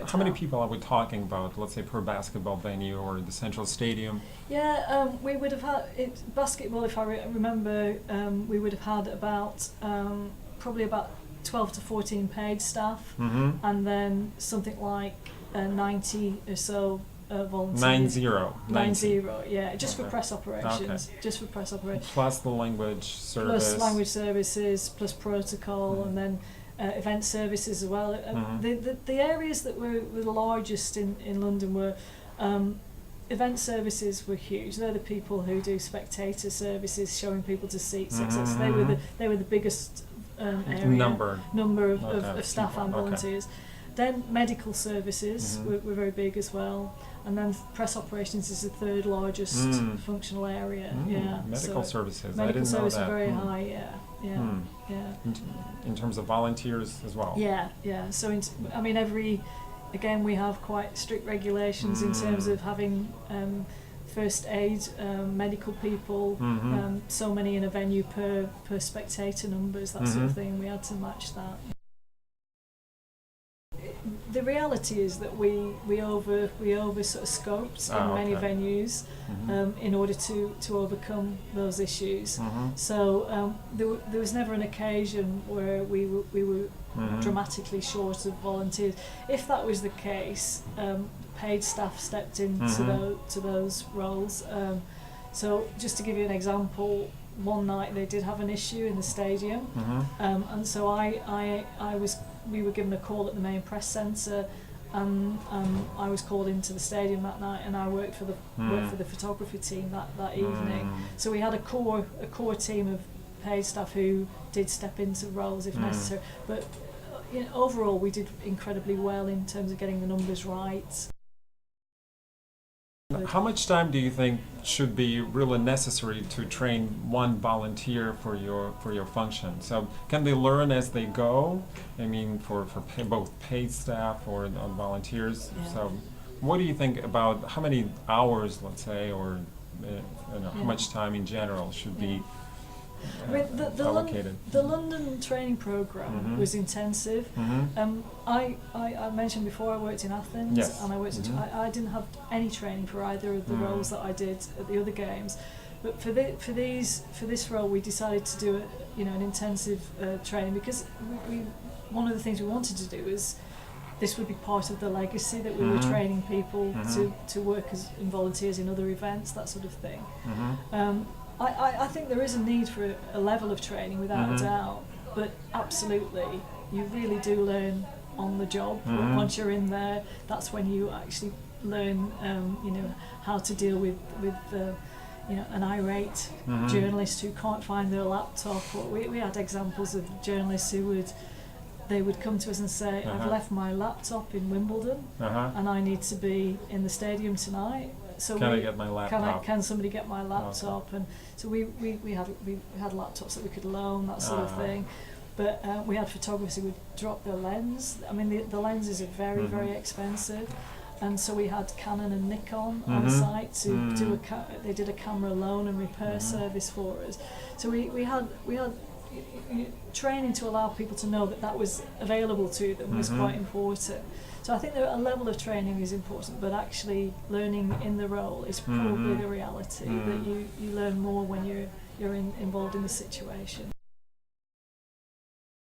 How many people are we talking about, let's say, per basketball venue or the central stadium? Yeah, we would have had basketball. If I remember, we would have had about probably about 12 to 14 paid staff, and then something like 90 or so volunteers. 90, yeah, just for press operations. Just for press operations. Plus the language service. Plus language services, plus protocol, and then event services as well. The areas that were the largest in London were event services were huge. They're the people who do spectator services, showing people to seats, etc. They were the biggest area number of staff and volunteers. Then medical services were very big as well, and then press operations is the third largest functional area. Medical services. Medical I didn't services know that. are very high. In terms of volunteers as well. Yeah. So again, we have quite strict regulations in terms of having first aid, medical people, so many in a venue per spectator numbers, that sort of thing. We had to match that. The reality is that we over sort of scoped in many venues in order to overcome those issues. So there was never an occasion where we were dramatically short of volunteers. If that was the case, paid staff stepped into to those roles. So just to give you an example, one night they did have an issue in the stadium, and so we were given a call at the main press centre, and I was called into the stadium that night, and I worked for the photography team that evening. So we had a core team of paid staff who did step into roles if necessary. But overall, we did incredibly well in terms of getting the numbers right. How much time do you think should be really necessary to train one volunteer for your function? So can they learn as they go? I mean, for both paid staff or volunteers. Yeah. So what do you think about how many hours, let's say, or how much time in general should be allocated? The London training programme was intensive. I mentioned before I worked in Athens, and I worked I didn't have any training for either of the roles that I did at the other games, but for this role we decided to do an intensive training, because one of the things we wanted to do is this would be part of the legacy, that we were training people to work as volunteers in other events, that sort of thing. I think there is a need for a level of training, without a doubt, but absolutely, you really do learn on the job. Once you're in there, that's when you actually learn, how to deal with an irate journalist who can't find their laptop. Or we had examples of journalists who would come to us and say, I've left my laptop in Wimbledon and I need to be in the stadium tonight. So can I get my laptop? Can somebody get my laptop? And so we had laptops that we could loan, that sort of thing. But we had photographers who would drop their lens. I mean, the lenses are very, very expensive. And so we had Canon and Nikon on site to do they did a camera loan and repair service for us. So we had training to allow people to know that was available to them was quite important. So I think that a level of training is important, but actually learning in the role is probably the reality, that you learn more when you're involved in the situation.